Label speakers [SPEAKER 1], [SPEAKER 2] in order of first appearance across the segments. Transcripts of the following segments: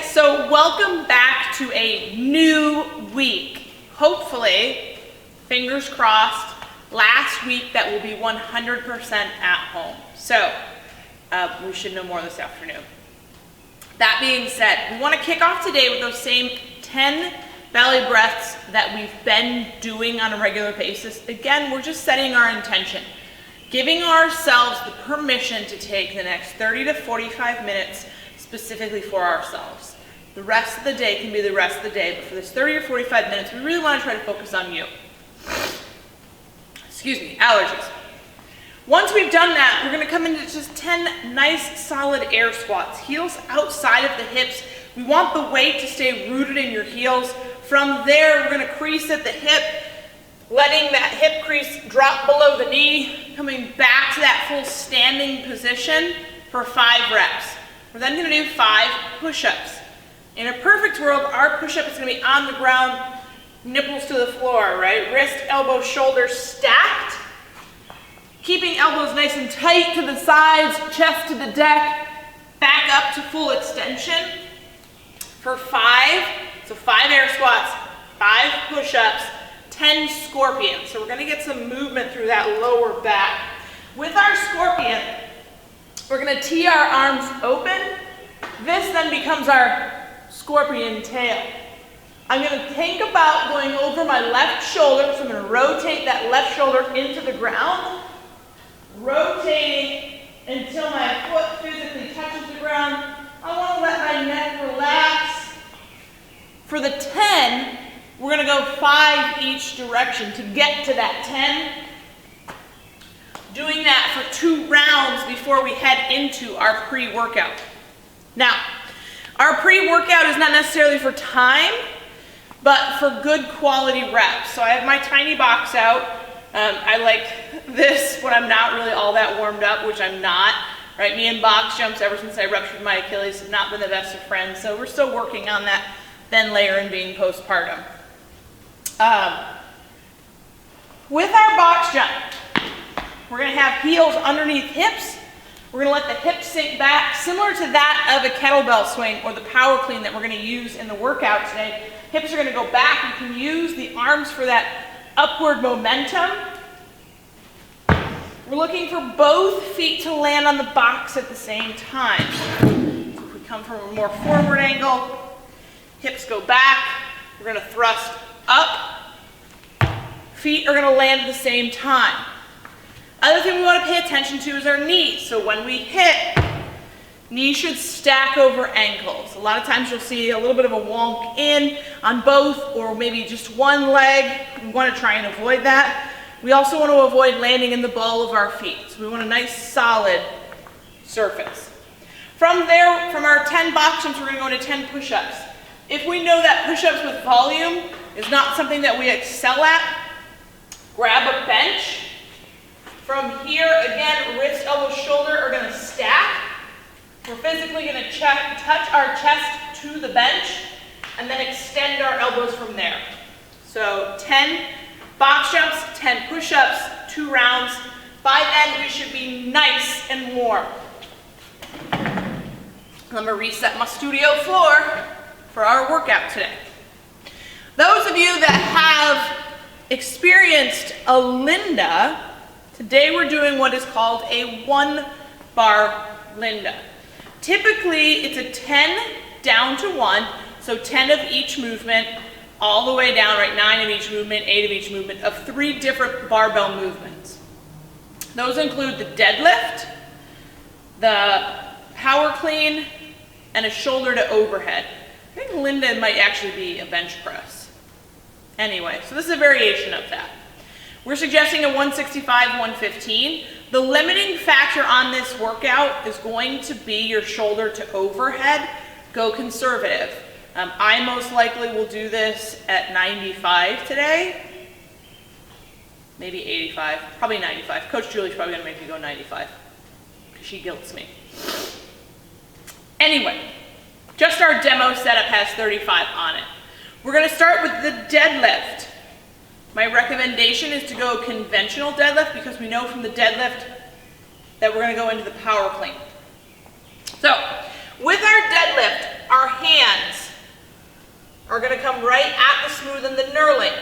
[SPEAKER 1] so welcome back to a new week. Hopefully, fingers crossed, last week that will be 100% at home. So, we should know more this afternoon. That being said, we want to kick off today with those same 10 belly breaths that we've been doing on a regular basis. Again, we're just setting our intention, giving ourselves the permission to take the next 30 to 45 minutes specifically for ourselves. The rest of the day can be the rest of the day, but for this 30 or 45 minutes, we really want to try to focus on you. Excuse me, allergies. Once we've done that, we're going to come into just 10 nice solid air squats. Heels outside of the hips. We want the weight to stay rooted in your heels. From there, we're going to crease at the hip, letting that hip crease drop below the knee, coming back to that full standing position for 5 reps. We're then going to do 5 push-ups. In a perfect world, our push-up is going to be on the ground, nipples to the floor, right? Wrist, elbow, shoulder stacked. Keeping elbows nice and tight to the sides, chest to the deck, back up to full extension for 5. So 5 air squats, 5 push-ups, 10 scorpions. So we're going to get some movement through that lower back. With our scorpion, we're going to tee our arms open. This then becomes our scorpion tail. I'm going to think about going over my left shoulder, so I'm going to rotate that left shoulder into the ground, rotating until my foot physically touches the ground. I want to let my neck relax. For the 10, we're going to go 5 each direction to get to that 10. Doing that for 2 rounds before we head into our pre-workout. Now, our pre-workout is not necessarily for time, but for good quality reps. So I have my tiny box out. I like this when I'm not really all that warmed up, which I'm not. Right? Me and box jumps, ever since I ruptured my Achilles, have not been the best of friends. So we're still working on that thin layer and being postpartum. With our box jump, we're going to have heels underneath hips. We're going to let the hips sink back, similar to that of a kettlebell swing or the power clean that we're going to use in the workout today. Hips are going to go back. You can use the arms for that upward momentum. We're looking for both feet to land on the box at the same time. So if we come from a more forward angle, hips go back. We're going to thrust up. Feet are going to land at the same time. Other thing we want to pay attention to is our knees. So when we hit, knees should stack over ankles. A lot of times you'll see a little bit of a wonk in on both or maybe just one leg. We want to try and avoid that. We also want to avoid landing in the ball of our feet. So we want a nice solid surface. From there, from our 10 box jumps, we're going to go into 10 push-ups. If we know that push-ups with volume is not something that we excel at, grab a bench. From here, again, wrist, elbow, shoulder are going to stack. We're physically going to touch our chest to the bench and then extend our elbows from there. So 10 box jumps, 10 push-ups, 2 rounds. By then, we should be nice and warm. I'm going to reset my studio floor for our workout today. Those of you that have experienced a Linda, today we're doing what is called a 1-bar Linda. Typically, it's a 10 down to 1, so 10 of each movement, all the way down, right, 9 of each movement, 8 of each movement, of 3 different barbell movements. Those include the deadlift, the power clean, and a shoulder to overhead. I think Linda might actually be a bench press. Anyway, so this is a variation of that. We're suggesting a 165, 115. The limiting factor on this workout is going to be your shoulder to overhead. Go conservative. I most likely will do this at 95 today. Maybe 85, probably 95. Coach Julie's probably gonna make me go 95 because she guilts me. Anyway, just our demo setup has 35 on it. We're gonna start with the deadlift. My recommendation is to go conventional deadlift because we know from the deadlift that we're going to go into the power clean. So with our deadlift, our hands come right at the smooth and the knurling,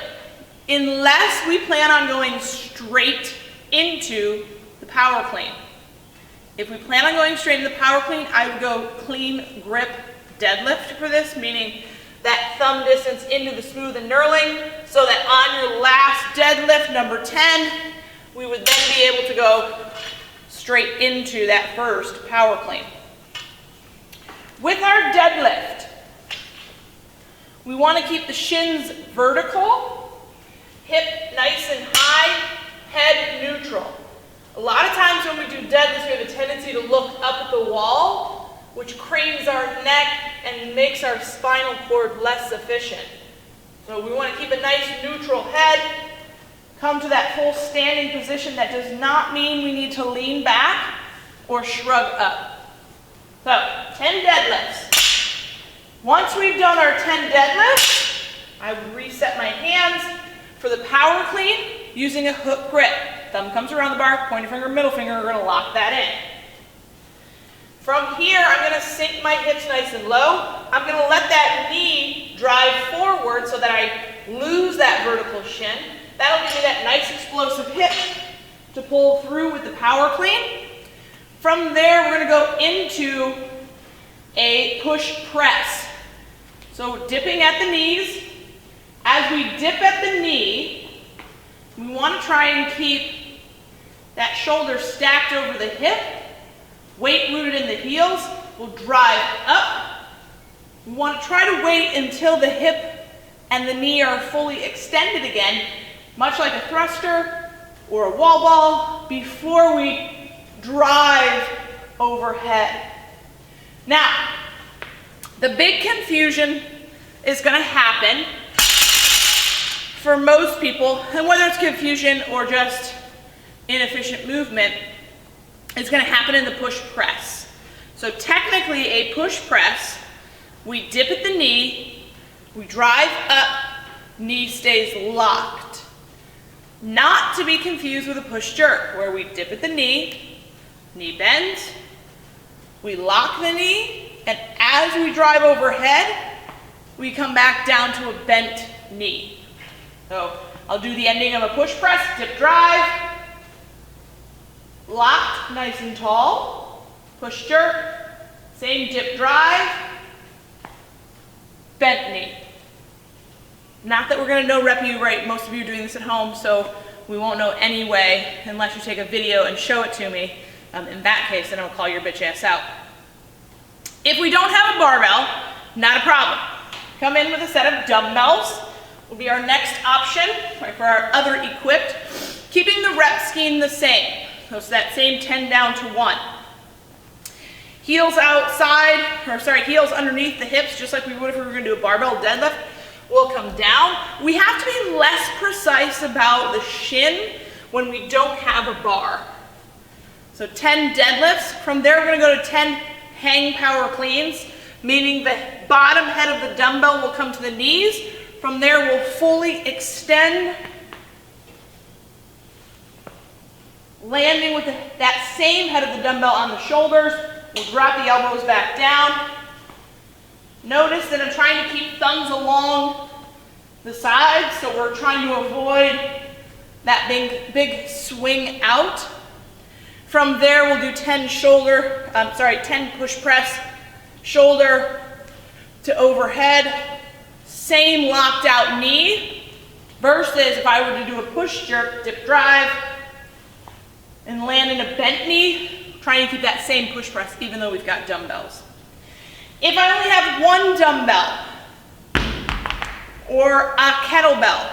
[SPEAKER 1] unless we plan on going straight into the power clean. If we plan on going straight into the power clean, I would go clean grip deadlift for this, meaning that thumb distance into the smooth and knurling, so that on your last deadlift, number 10, we would then be able to go straight into that first power clean. With our deadlift, we want to keep the shins vertical, hip nice and high, head neutral. A lot of times when we do deadlifts, we have a tendency to look up at the wall, which cranes our neck and makes our spinal cord less efficient. So we want to keep a nice neutral head, come to that full standing position. That does not mean we need to lean back or shrug up. So 10 deadlifts. Once we've done our 10 deadlifts, I would reset my hands for the power clean using a hook grip. Thumb comes around the bar, pointer finger, middle finger, we're going to lock that in. From here, I'm going to sink my hips nice and low. I'm going to let that knee drive forward so that I lose that vertical shin. That'll give me that nice explosive hip to pull through with the power clean. From there, we're going to go into a push press. So dipping at the knees. As we dip at the knee, we want to try and keep that shoulder stacked over the hip, weight rooted in the heels. We'll drive up. We want to try to wait until the hip and the knee are fully extended again, much like a thruster or a wall ball, before we drive overhead. Now, the big confusion is going to happen for most people, and whether it's confusion or just inefficient movement, it's going to happen in the push press. So technically a push press, we dip at the knee, we drive up, knee stays locked. Not to be confused with a push jerk, where we dip at the knee bends, we lock the knee, and as we drive overhead, we come back down to a bent knee. So I'll do the ending of a push press, dip drive, locked nice and tall, push jerk, same dip drive, bent knee. Not that we're going to no rep you, right? Most of you are doing this at home, so we won't know anyway unless you take a video and show it to me. In that case, then I'll call your bitch ass out. If we don't have a barbell, not a problem. Come in with a set of dumbbells. Will be our next option, right, for our other equipped. Keeping the rep scheme the same. So it's that same 10 down to 1. Heels outside, heels underneath the hips, just like we would if we were going to do a barbell deadlift. We'll come down. We have to be less precise about the shin when we don't have a bar. So 10 deadlifts. From there, we're going to go to 10 hang power cleans, meaning the bottom head of the dumbbell will come to the knees. From there, we'll fully extend, landing with that same head of the dumbbell on the shoulders. We'll drop the elbows back down. Notice that I'm trying to keep thumbs along the sides, so we're trying to avoid that big swing out. From there, we'll do 10 push press, shoulder to overhead. Same locked out knee, versus if I were to do a push jerk, dip drive, and land in a bent knee, trying to keep that same push press even though we've got dumbbells. If I only have one dumbbell or a kettlebell,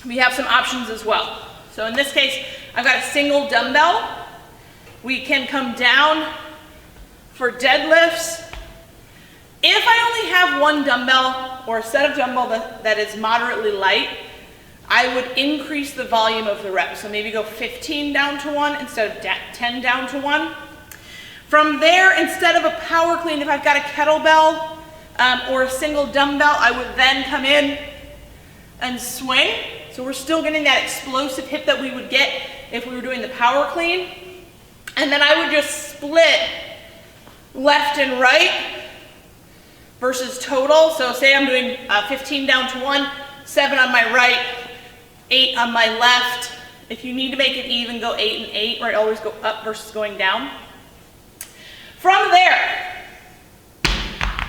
[SPEAKER 1] we have some options as well. So in this case, I've got a single dumbbell. We can come down for deadlifts. If I only have one dumbbell or a set of dumbbell that is moderately light, I would increase the volume of the reps. So maybe go 15 down to 1 instead of 10 down to 1. From there, instead of a power clean, if I've got a kettlebell or a single dumbbell, I would then come in and swing. So we're still getting that explosive hip that we would get if we were doing the power clean. And then I would just split left and right, versus total. So say I'm doing 15 down to 1, 7 on my right, 8 on my left. If you need to make it even, go 8 and 8, right? Always go up versus going down. From there,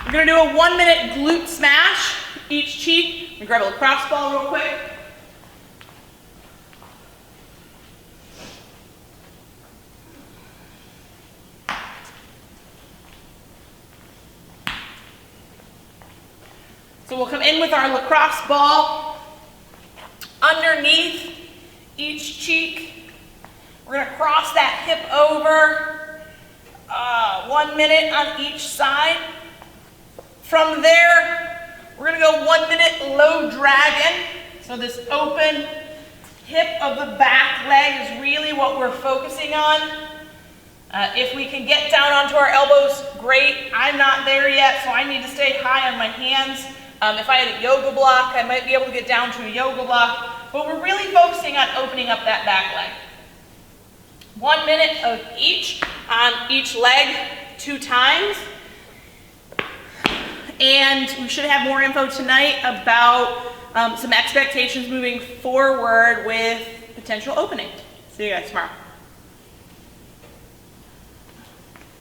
[SPEAKER 1] we're gonna do a 1-minute glute smash, each cheek. I'm gonna grab a lacrosse ball real quick. So we'll come in with our lacrosse ball underneath each cheek. We're gonna cross that hip over, 1 minute on each side. From there, we're gonna go 1 minute low dragon. So this open hip of the back leg is really what we're focusing on. If we can get down onto our elbows, great. I'm not there yet, so I need to stay high on my hands. If I had a yoga block, I might be able to get down to a yoga block, but we're really focusing on opening up that back leg. 1 minute of each on each leg, 2 times. And we should have more info tonight about some expectations moving forward with potential opening. See you guys tomorrow.